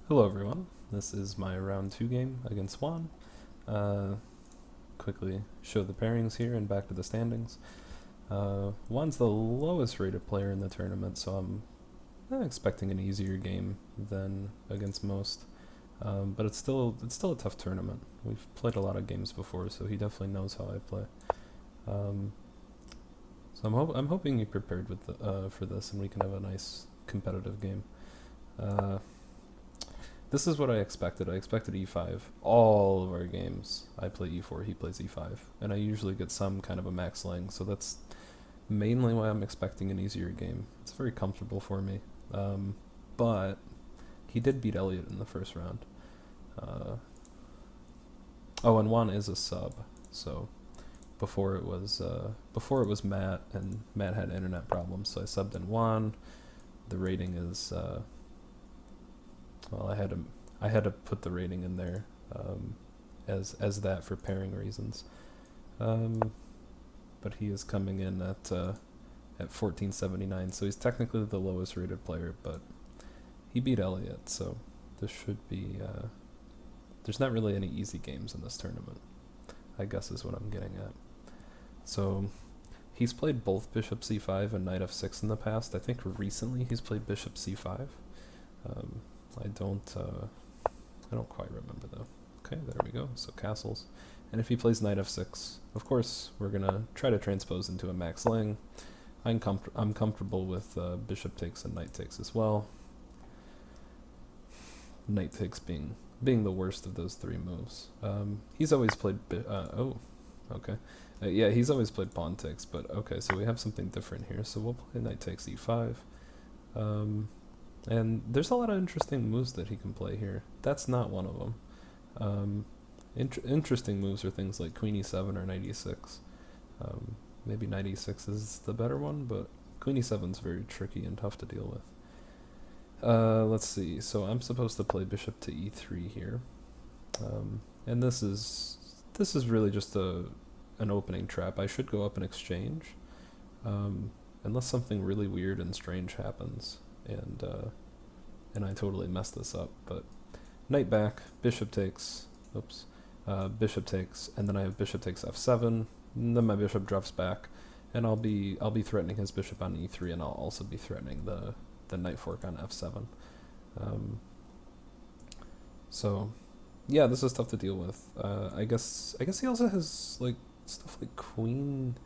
Hello everyone, this is my round 2 game against Juan. Quickly show the pairings here and back to the standings. Juan's the lowest rated player in the tournament, so I'm expecting an easier game than against most. But it's still a tough tournament. We've played a lot of games before, so he definitely knows how I play. Um, so I'm hoping you're prepared for this, and we can have a nice competitive game. Uh, This is what I expected. I expected e5. All of our games, I play e4, he plays e5. And I usually get some kind of a max lang, so that's mainly why I'm expecting an easier game. It's very comfortable for me. But he did beat Elliot in the first round. Uh, oh, and Juan is a sub, so before it was Matt, and Matt had internet problems, so I subbed in Juan. The rating is well, I had to put the rating in there as that for pairing reasons. But he is coming in at 1479, so he's technically the lowest rated player, but he beat Elliot, so this should be. There's not really any easy games in this tournament, I guess is what I'm getting at. So he's played both Bishop c5 and Knight f6 in the past. I think recently he's played Bishop c5. Um, I don't quite remember though. Okay, there we go. So castles. And if he plays Knight f6, of course, we're going to try to transpose into a max lang. I'm comfortable with bishop takes and knight takes as well. Knight takes being the worst of those three moves. He's always played... oh, okay. Yeah, he's always played pawn takes, but okay, so we have something different here. So we'll play knight takes e5. And there's a lot of interesting moves that he can play here. That's not one of them. Interesting moves are things like queen e7 or knight e6. Maybe knight e6 is the better one, but queen e7 is very tricky and tough to deal with. Let's see. So I'm supposed to play bishop to e3 here, and this is really just an opening trap. I should go up and exchange, unless something really weird and strange happens, and I totally messed this up. But knight back, bishop takes. Oops. Bishop takes, and then I have bishop takes f7. And then my bishop drops back, and I'll be threatening his bishop on e3, and I'll also be threatening the knight fork on f7. So yeah, this is tough to deal with. I guess he also has like stuff like queen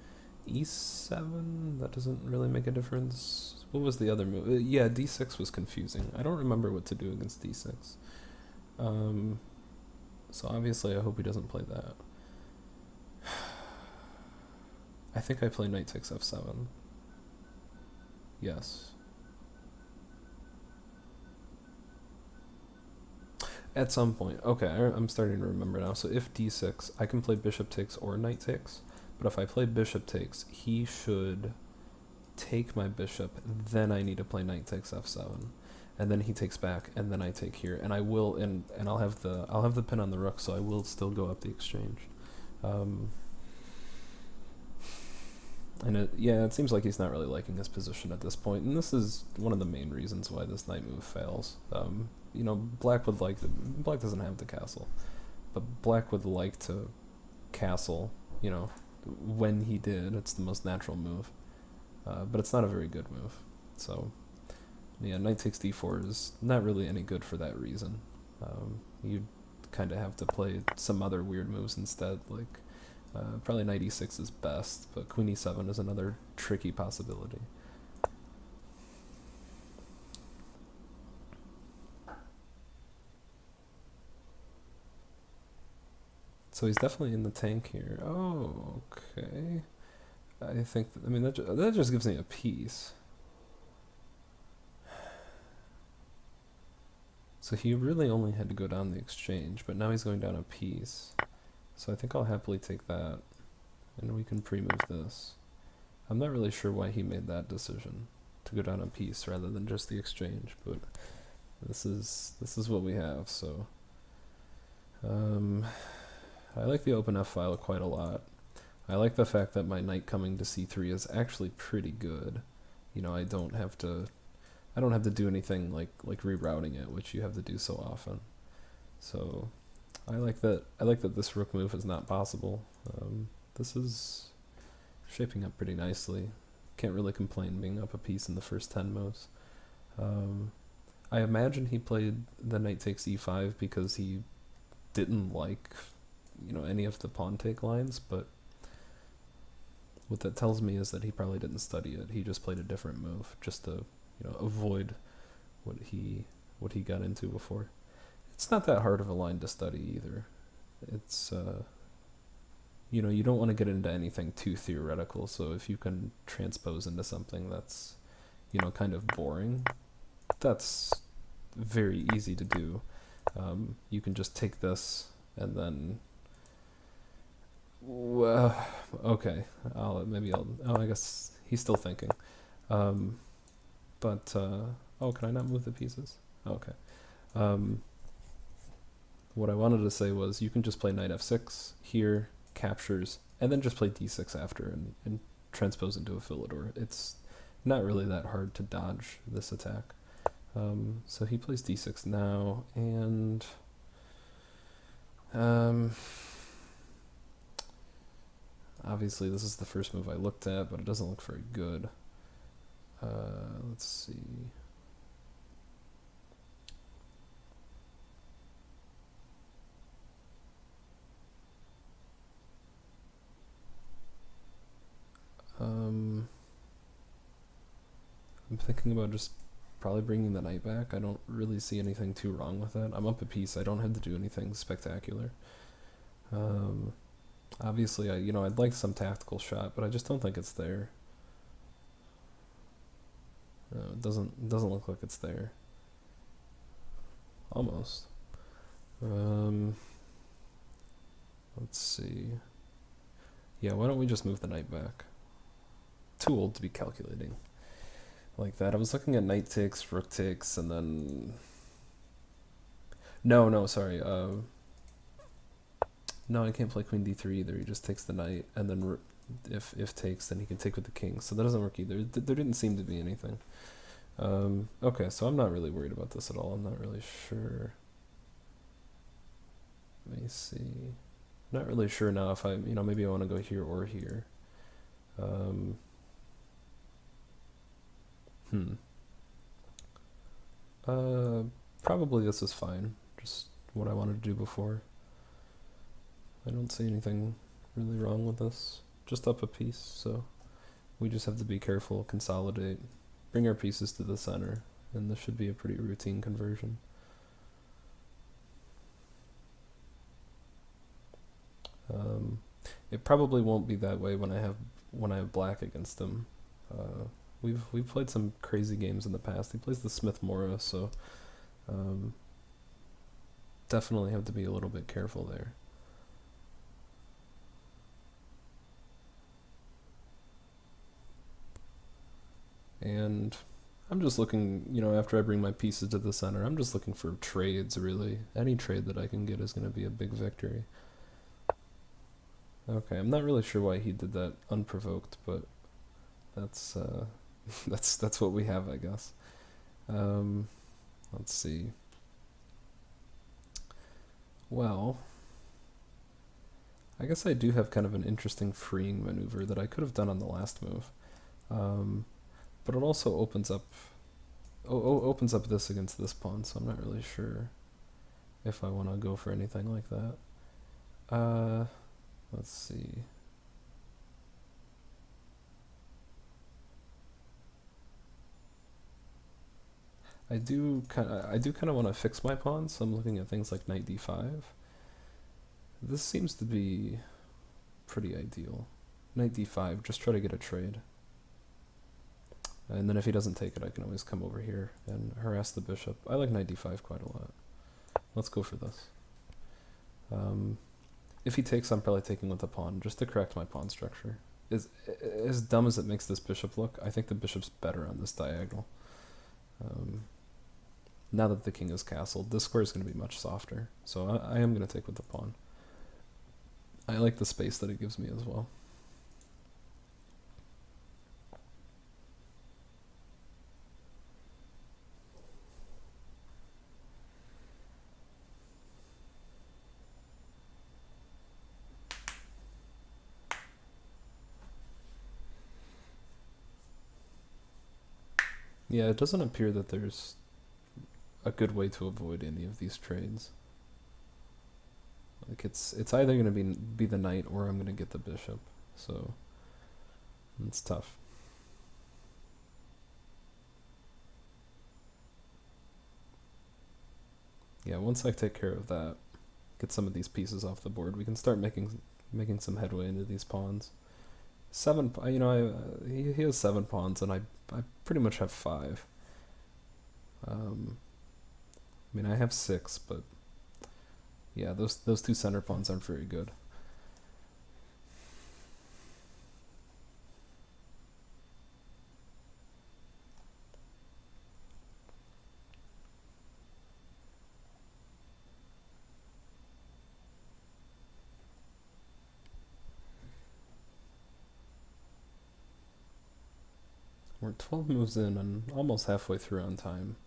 e7. That doesn't really make a difference. What was the other move? Yeah, d6 was confusing. I don't remember what to do against d6. So obviously I hope he doesn't play that. I think I play knight takes f7. Yes. At some point. Okay, I'm starting to remember now. So if d6, I can play bishop takes or knight takes. But if I play bishop takes, he should take my bishop. Then I need to play knight takes f7. And then he takes back, and then I take here, and I will, and I'll have the pin on the rook, so I will still go up the exchange. And it seems like he's not really liking his position at this point, and this is one of the main reasons why this knight move fails. Black doesn't have the castle, but Black would like to castle. When he did, it's the most natural move, but it's not a very good move. So. Yeah, knight takes d4 is not really any good for that reason. You'd kind of have to play some other weird moves instead, like probably knight e6 is best, but queen e7 is another tricky possibility. So he's definitely in the tank here. Oh, okay. That just gives me a piece. So he really only had to go down the exchange, but now he's going down a piece. So I think I'll happily take that, and we can pre-move this. I'm not really sure why he made that decision, to go down a piece rather than just the exchange, but this is what we have. So I like the open f file quite a lot. I like the fact that my knight coming to c3 is actually pretty good. I don't have to I don't have to do anything like rerouting it, which you have to do so often. So I like that. I like that this rook move is not possible. This is shaping up pretty nicely. Can't really complain being up a piece in the first 10 moves. I imagine he played the knight takes e5 because he didn't like, any of the pawn take lines, but what that tells me is that he probably didn't study it. He just played a different move just to, avoid what he got into before. It's not that hard of a line to study either. It's you don't want to get into anything too theoretical, so if you can transpose into something that's, kind of boring, that's very easy to do. You can just take this and then okay, I guess he's still thinking. But can I not move the pieces? Okay. What I wanted to say was you can just play knight f6 here, captures, and then just play d6 after and transpose into a Philidor. It's not really that hard to dodge this attack. So he plays d6 now, and obviously this is the first move I looked at, but it doesn't look very good. Let's see. I'm thinking about just probably bringing the knight back. I don't really see anything too wrong with that. I'm up a piece. I don't have to do anything spectacular. Obviously, I'd like some tactical shot, but I just don't think it's there. No, it doesn't look like it's there. Almost. Let's see. Yeah, why don't we just move the knight back? Too old to be calculating like that. I was looking at knight takes, rook takes, and then no, sorry. No, I can't play queen d3 either. He just takes the knight, and then if takes, then he can take with the king. So that doesn't work either. There didn't seem to be anything. Okay, so I'm not really worried about this at all. I'm not really sure. Let me see. Not really sure now if I, maybe I want to go here or here. Probably this is fine. Just what I wanted to do before. I don't see anything really wrong with this. Just up a piece, so we just have to be careful, consolidate, bring our pieces to the center, and this should be a pretty routine conversion. It probably won't be that way when I have black against him. We've played some crazy games in the past. He plays the Smith-Morra, so definitely have to be a little bit careful there. And I'm just looking, after I bring my pieces to the center, I'm just looking for trades, really. Any trade that I can get is going to be a big victory. Okay, I'm not really sure why he did that unprovoked, but that's that's what we have, I guess. Let's see. Well, I guess I do have kind of an interesting freeing maneuver that I could have done on the last move, but it also opens up this against this pawn, so I'm not really sure if I want to go for anything like that. Let's see. I do kind of want to fix my pawns, so I'm looking at things like knight d5. This seems to be pretty ideal. Knight d5, just try to get a trade. And then if he doesn't take it, I can always come over here and harass the bishop. I like knight d5 quite a lot. Let's go for this. If he takes, I'm probably taking with the pawn, just to correct my pawn structure. As dumb as it makes this bishop look, I think the bishop's better on this diagonal. Now that the king is castled, this square is going to be much softer, so I am going to take with the pawn. I like the space that it gives me as well. Yeah, it doesn't appear that there's a good way to avoid any of these trades. Like it's either gonna be the knight or I'm gonna get the bishop. So it's tough. Yeah, once I take care of that, get some of these pieces off the board, we can start making some headway into these pawns. He has 7 pawns, and I pretty much have 5. I mean, I have 6, but yeah, those 2 center pawns aren't very good. We're 12 moves in and almost halfway through on time,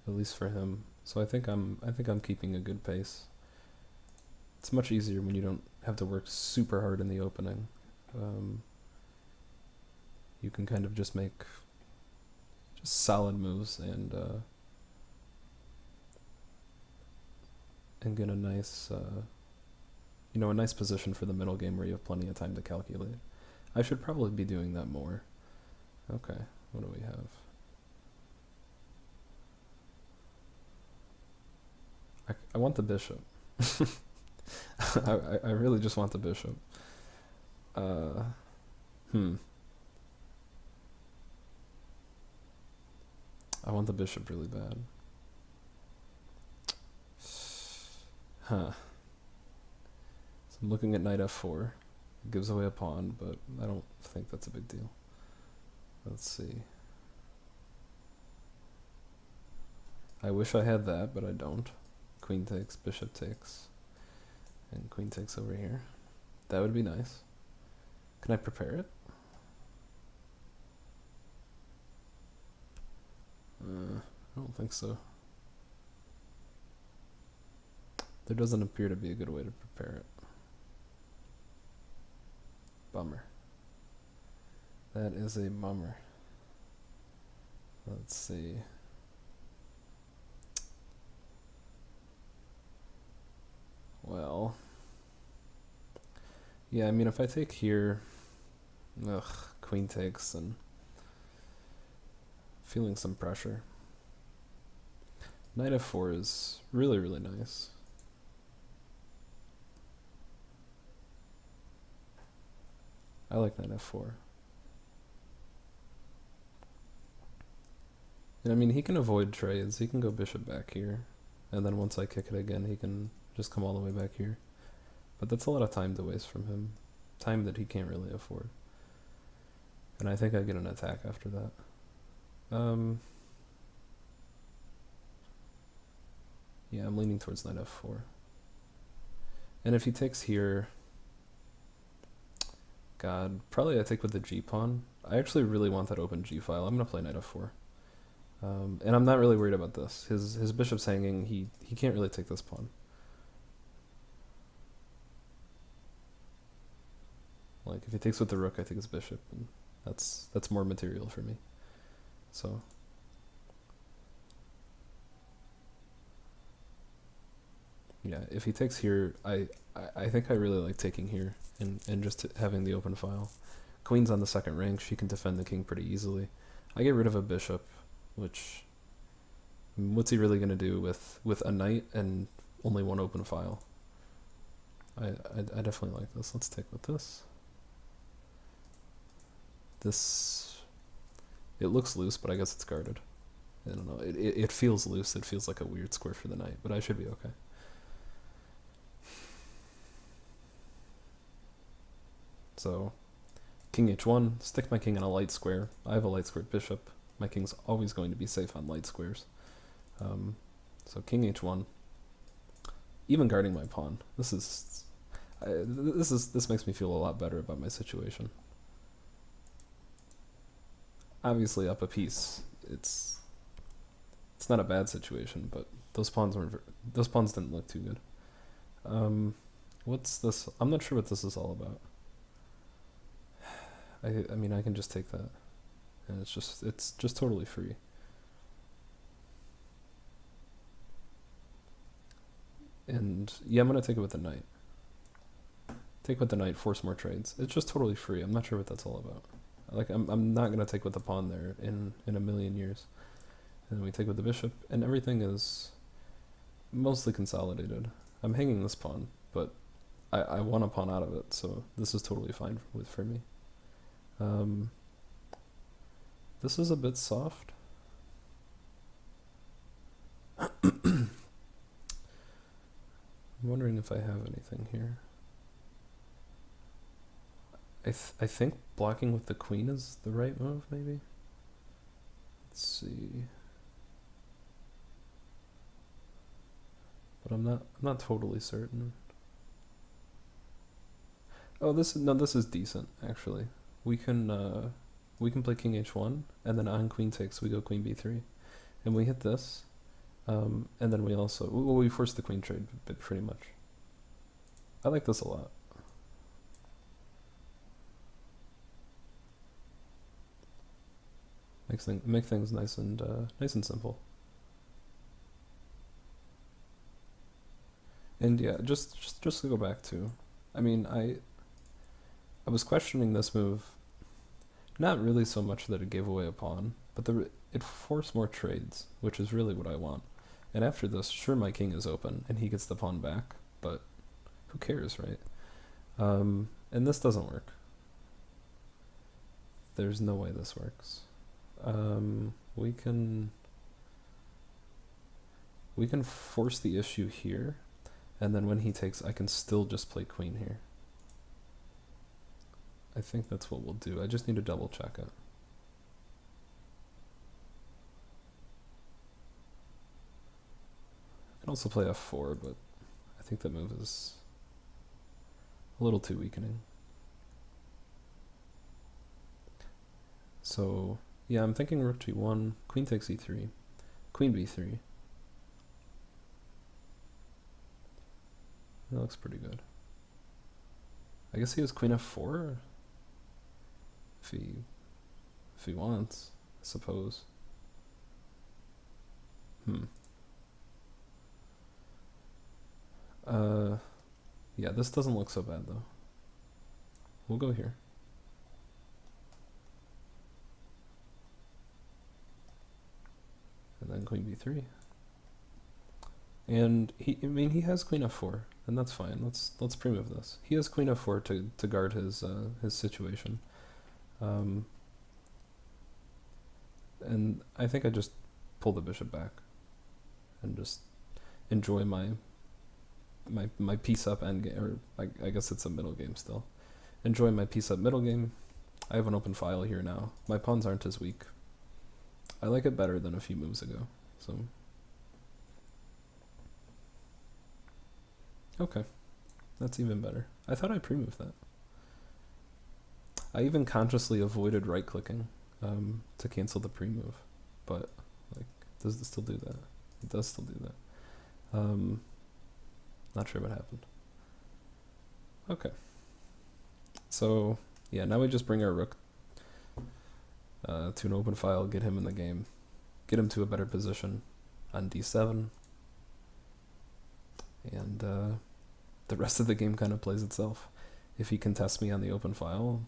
at least for him. So I think I'm keeping a good pace. It's much easier when you don't have to work super hard in the opening. You can kind of just make solid moves and get a nice a nice position for the middle game where you have plenty of time to calculate. I should probably be doing that more. Okay, what do we have? I want the bishop. I really just want the bishop. I want the bishop really bad. Huh. So I'm looking at knight f4. It gives away a pawn, but I don't think that's a big deal. Let's see. I wish I had that, but I don't. Queen takes, bishop takes, and queen takes over here. That would be nice. Can I prepare it? I don't think so. There doesn't appear to be a good way to prepare it. Bummer. That is a bummer. Let's see. Well, yeah, I mean, if I take here, queen takes, and feeling some pressure. Knight f4 is really, really nice. I like knight f4. And I mean, he can avoid trades. He can go bishop back here, and then once I kick it again, he can just come all the way back here. But that's a lot of time to waste from him. Time that he can't really afford. And I think I get an attack after that. Yeah, I'm leaning towards knight f4. And if he takes here, God, probably I take with the g-pawn. I actually really want that open g-file. I'm going to play knight f4. And I'm not really worried about this. His bishop's hanging. He can't really take this pawn. Like, if he takes with the rook, I take his bishop, and that's more material for me. So yeah, if he takes here, I think I really like taking here and just having the open file. Queen's on the second rank. She can defend the king pretty easily. I get rid of a bishop, which, what's he really going to do with a knight and only one open file? I definitely like this. Let's take with this. This, it looks loose, but I guess it's guarded. I don't know. It feels loose. It feels like a weird square for the knight, but I should be okay. So, king h1, stick my king in a light square. I have a light squared bishop. My king's always going to be safe on light squares. So king h1, even guarding my pawn. This makes me feel a lot better about my situation. Obviously, up a piece, it's not a bad situation, but those pawns didn't look too good. What's this? I'm not sure what this is all about. I mean, I can just take that. and it's just totally free. And yeah, I'm gonna take it with the knight. Take with the knight, force more trades. It's just totally free. I'm not sure what that's all about. Like I'm not gonna take with the pawn there in a million years. And then we take with the bishop, and everything is mostly consolidated. I'm hanging this pawn, but I want a pawn out of it, so this is totally fine for me. This is a bit soft. I'm wondering if I have anything here. I think blocking with the queen is the right move, maybe? Let's see. But I'm not totally certain. Oh, this is decent actually. We can play king h1, and then on queen takes we go queen b3, and we hit this, and then we also we force the queen trade pretty much. I like this a lot. Make things nice and simple. And yeah, just to go back to, I mean, I was questioning this move, not really so much that it gave away a pawn, but it forced more trades, which is really what I want. And after this, sure, my king is open and he gets the pawn back, but who cares, right? And this doesn't work. There's no way this works. We can force the issue here, and then when he takes, I can still just play queen here. I think that's what we'll do. I just need to double check it. I can also play f4, but I think that move is a little too weakening. So yeah, I'm thinking rook g1, queen takes e3, queen b3. That looks pretty good. I guess he has queen f4 if he wants, I suppose. Yeah, this doesn't look so bad though. We'll go here. And then queen b3. And he has queen f4, and that's fine. Let's pre-move this. He has queen f4 to guard his situation. And I think I just pull the bishop back and just enjoy my piece up endgame, or I guess it's a middle game still. Enjoy my piece up middle game. I have an open file here now. My pawns aren't as weak. I like it better than a few moves ago. So okay, that's even better. I thought I pre-moved that. I even consciously avoided right-clicking to cancel the pre-move, but like, does it still do that? It does still do that. Not sure what happened. Okay. So yeah, now we just bring our rook to an open file, get him in the game, get him to a better position on d7, and the rest of the game kind of plays itself. If he contests me on the open file,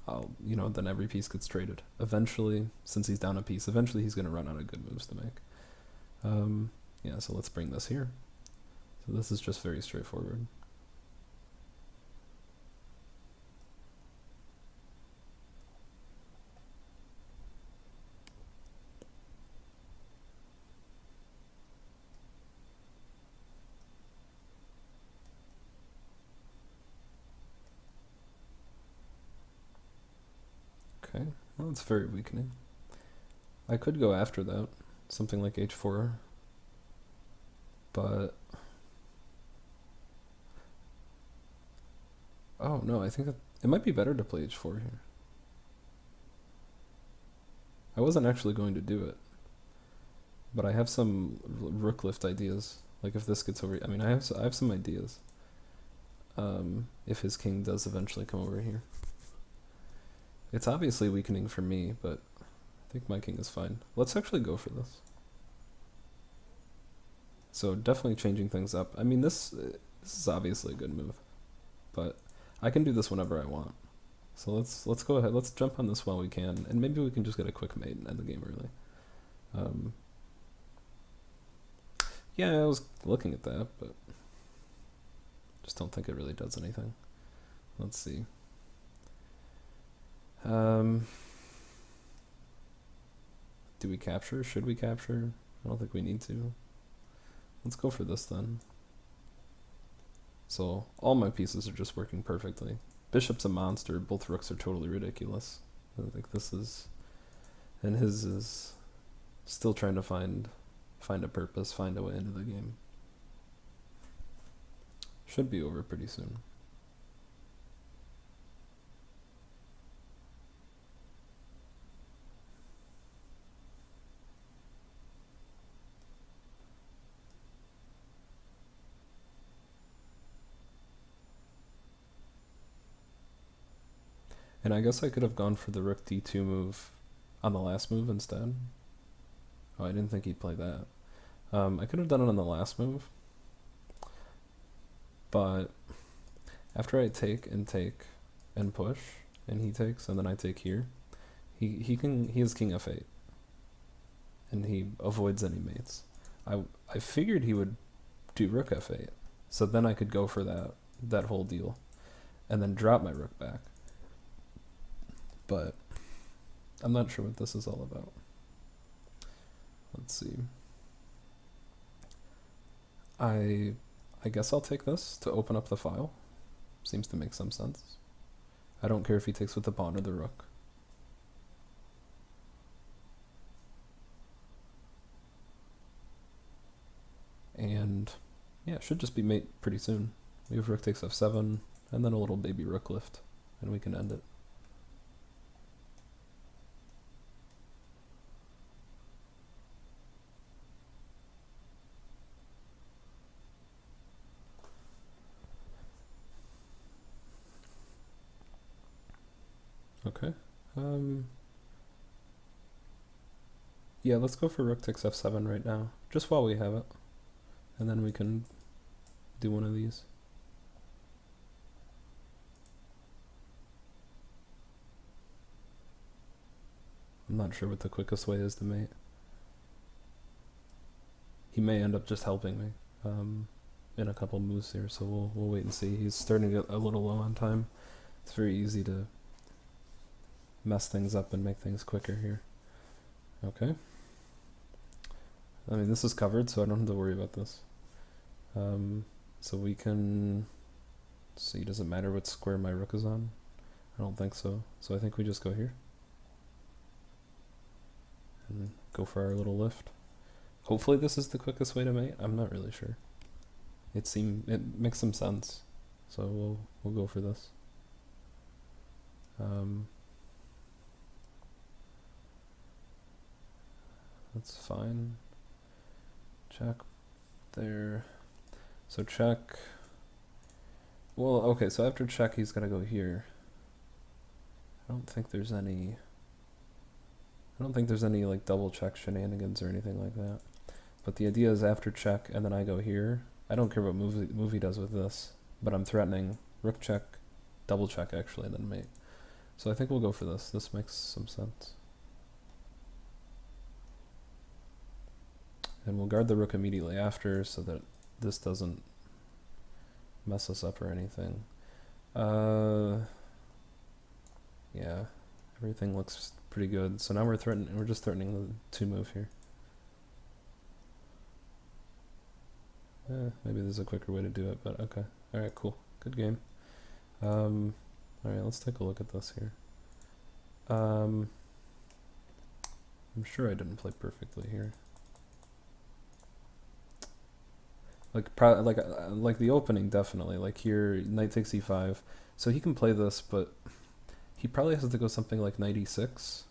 then every piece gets traded. Eventually, since he's down a piece, eventually he's going to run out of good moves to make. Yeah, so let's bring this here. So this is just very straightforward. Okay, well, it's very weakening. I could go after that, something like h4, but oh no, I think that it might be better to play h4 here. I wasn't actually going to do it, but I have some rook lift ideas. Like if this gets over, I mean, I have some ideas. If his king does eventually come over here. It's obviously weakening for me, but I think my king is fine. Let's actually go for this. So definitely changing things up. I mean, this is obviously a good move, but I can do this whenever I want. So let's go ahead. Let's jump on this while we can, and maybe we can just get a quick mate and end the game early. Yeah, I was looking at that, but just don't think it really does anything. Let's see. Do we capture? Should we capture? I don't think we need to. Let's go for this then. So all my pieces are just working perfectly. Bishop's a monster. Both rooks are totally ridiculous. I think this is, and his is still trying to find a purpose, find a way into the game. Should be over pretty soon. And I guess I could have gone for the rook d2 move on the last move instead. Oh, I didn't think he'd play that. I could have done it on the last move, but after I take and push, and he takes, and then I take here, he has king f8, and he avoids any mates. I figured he would do rook f8, so then I could go for that whole deal, and then drop my rook back. But I'm not sure what this is all about. Let's see. I guess I'll take this to open up the file. Seems to make some sense. I don't care if he takes with the pawn or the rook. And yeah, it should just be mate pretty soon. We have rook takes f7, and then a little baby rook lift, and we can end it. Okay. Yeah, let's go for rook takes f7 right now, just while we have it, and then we can do one of these. I'm not sure what the quickest way is to mate. He may end up just helping me in a couple moves here, so we'll wait and see. He's starting to get a little low on time. It's very easy to mess things up and make things quicker here. Okay. I mean, this is covered, so I don't have to worry about this. So we can see, does it matter what square my rook is on? I don't think so. So I think we just go here. And go for our little lift. Hopefully this is the quickest way to mate. I'm not really sure. It makes some sense. So we'll go for this. That's fine. Check there. So check. Well, okay, so after check, he's gonna go here. I don't think there's any like double check shenanigans or anything like that. But the idea is after check, and then I go here. I don't care what move he does with this, but I'm threatening rook check, double check actually, and then mate. So I think we'll go for this. This makes some sense. And we'll guard the rook immediately after so that this doesn't mess us up or anything. Yeah, everything looks pretty good. So now we're just threatening the 2 move here. Maybe there's a quicker way to do it, but okay. Alright, cool. Good game. Alright, let's take a look at this here. I'm sure I didn't play perfectly here. Like the opening, definitely. Like here, knight takes e5. So he can play this, but he probably has to go something like knight e6,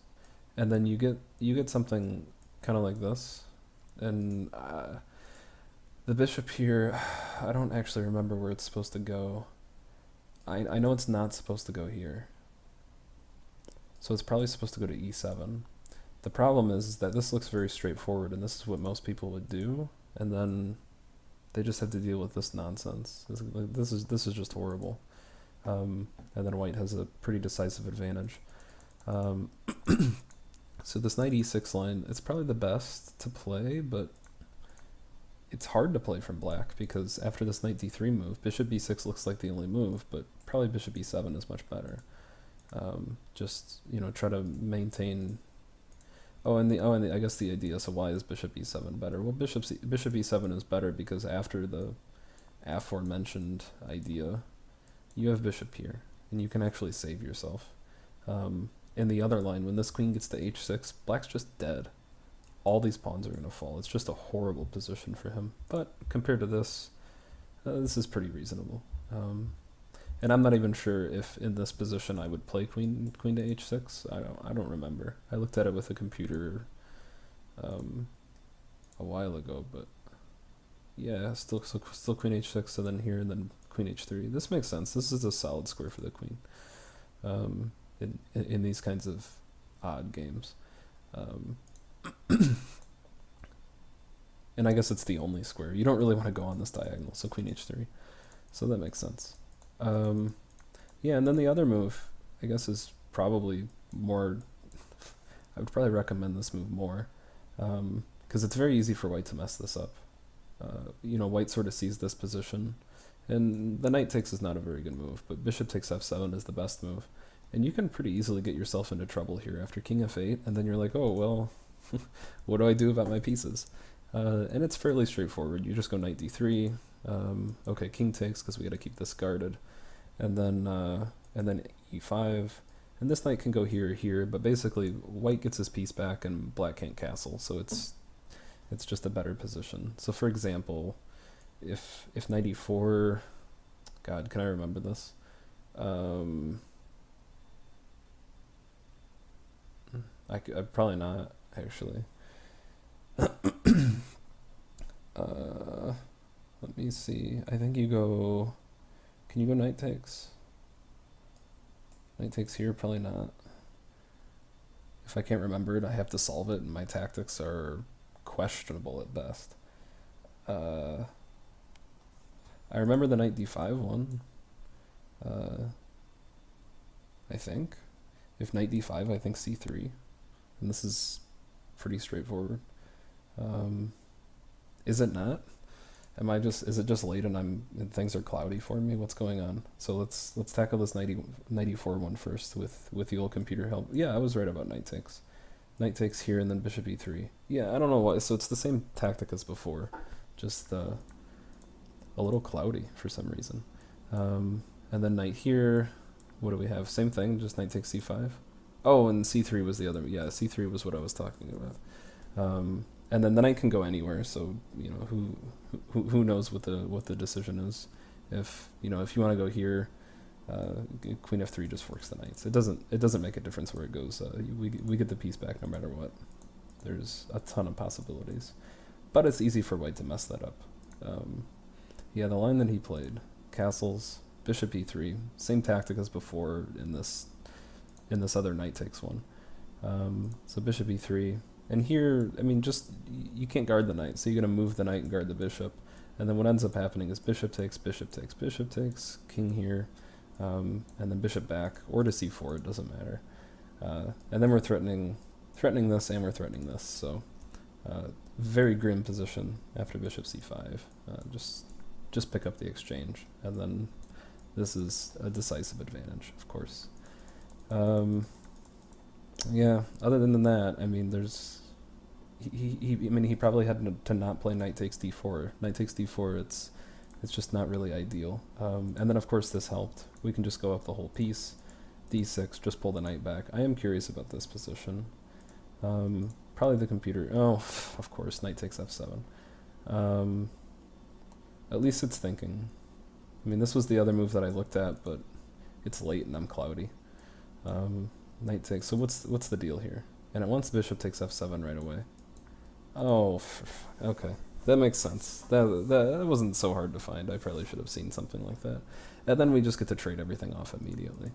and then you get something kind of like this, and the bishop here, I don't actually remember where it's supposed to go. I know it's not supposed to go here, so it's probably supposed to go to e7. The problem is that this looks very straightforward, and this is what most people would do, and then they just have to deal with this nonsense. This is just horrible. And then white has a pretty decisive advantage. So this knight e6 line, it's probably the best to play, but it's hard to play from black because after this knight d3 move, bishop b6 looks like the only move, but probably bishop e7 is much better. Just, you know, try to maintain. I guess the idea. So why is bishop e7 better? Well, bishop e7 is better because after the aforementioned idea, you have bishop here, and you can actually save yourself. In the other line, when this queen gets to h6, black's just dead. All these pawns are going to fall. It's just a horrible position for him. But compared to this, this is pretty reasonable. And I'm not even sure if in this position I would play queen to h6. I don't remember. I looked at it with a computer a while ago, but yeah, still queen h6, and then here, and then queen h3. This makes sense. This is a solid square for the queen in these kinds of odd games. And I guess it's the only square. You don't really want to go on this diagonal, so queen h3. So that makes sense. Yeah, and then the other move, I guess, is probably more. I would probably recommend this move more, because it's very easy for white to mess this up. You know, white sort of sees this position, and the knight takes is not a very good move, but bishop takes f7 is the best move. And you can pretty easily get yourself into trouble here after king f8, and then you're like, oh, well, what do I do about my pieces? And it's fairly straightforward. You just go knight d3, okay, king takes because we got to keep this guarded, and then e5, and this knight can go here or here, but basically white gets his piece back and black can't castle, so it's just a better position. So for example, if knight e4, God, can I remember this? I probably not, actually. Let me see. I think you go. Can you go knight takes? Knight takes here, probably not. If I can't remember it, I have to solve it, and my tactics are questionable at best. I remember the knight d5 one. I think. If knight d5, I think c3. And this is pretty straightforward. Is it not? Is it just late and things are cloudy for me? What's going on? So let's tackle this knight e4 one first with the old computer help. Yeah, I was right about knight takes. Knight takes here and then bishop e3. Yeah, I don't know why. So it's the same tactic as before, just a little cloudy for some reason. And then knight here. What do we have? Same thing, just knight takes c5. Oh, and c3 was the other. Yeah, c3 was what I was talking about. And then the knight can go anywhere, so you know who knows what the decision is. If you want to go here, queen f3 just forks the knights. It doesn't make a difference where it goes. We get the piece back no matter what. There's a ton of possibilities, but it's easy for white to mess that up. Yeah, the line that he played, castles, bishop e3, same tactic as before in this other knight takes one. So bishop e3. And here, I mean, just, you can't guard the knight, so you're going to move the knight and guard the bishop. And then what ends up happening is bishop takes, bishop takes, bishop takes, king here, and then bishop back, or to c4, it doesn't matter. And then we're threatening this, and we're threatening this, so very grim position after bishop c5. Just pick up the exchange, and then this is a decisive advantage, of course. Yeah, other than that, I mean, he probably had to not play knight takes d4. Knight takes d4, it's just not really ideal. And then of course this helped. We can just go up the whole piece, d6, just pull the knight back. I am curious about this position. Probably the computer. Oh, of course, knight takes f7. At least it's thinking. I mean, this was the other move that I looked at, but it's late and I'm cloudy. Knight takes. So what's the deal here? And at once bishop takes f7 right away. Oh, okay, that makes sense. That wasn't so hard to find. I probably should have seen something like that. And then we just get to trade everything off immediately.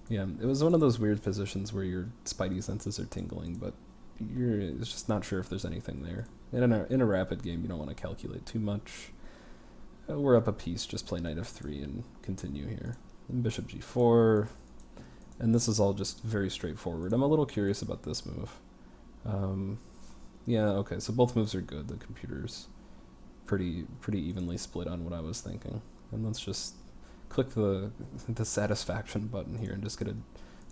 Yeah, it was one of those weird positions where your spidey senses are tingling, but you're just not sure if there's anything there. In a rapid game, you don't want to calculate too much. We're up a piece, just play knight f3 and continue here. And bishop g4, and this is all just very straightforward. I'm a little curious about this move. Yeah, okay, so both moves are good. The computer's pretty evenly split on what I was thinking. And let's just click the satisfaction button here and just get a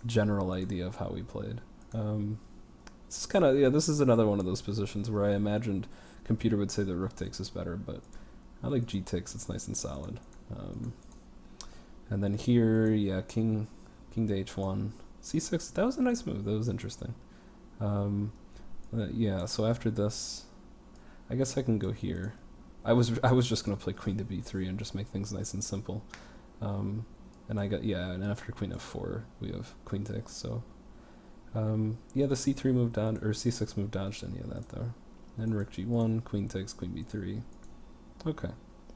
general idea of how we played. This is kind of, yeah, this is another one of those positions where I imagined computer would say that rook takes is better, but I like g takes, it's nice and solid. And then here, yeah, king to h1, c6, that was a nice move, that was interesting. Yeah, so after this, I guess I can go here. I was just going to play queen to b3 and just make things nice and simple. And I got, yeah, and after queen f4, we have queen takes, so. Yeah, the c3 move down, or c6 move dodged any of that though. And rook g1, queen takes, queen b3. Okay,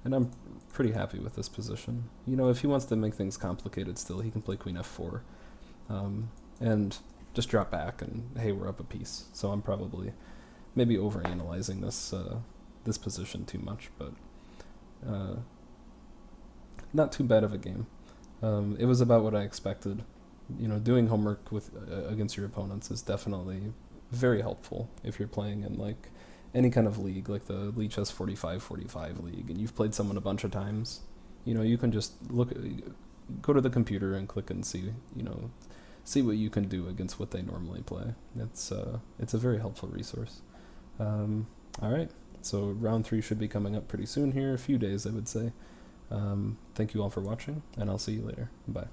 and I'm pretty happy with this position. You know, if he wants to make things complicated still, he can play queen f4. And just drop back and, hey, we're up a piece. So I'm probably maybe overanalyzing this, this position too much, but not too bad of a game. It was about what I expected. You know, doing homework with against your opponents is definitely very helpful if you're playing in like any kind of league, like the Lichess 45-45 league, and you've played someone a bunch of times. You know, you can just go to the computer and click and see, you know, see what you can do against what they normally play. It's a very helpful resource. All right, so round 3 should be coming up pretty soon here, a few days I would say. Thank you all for watching, and I'll see you later. Bye.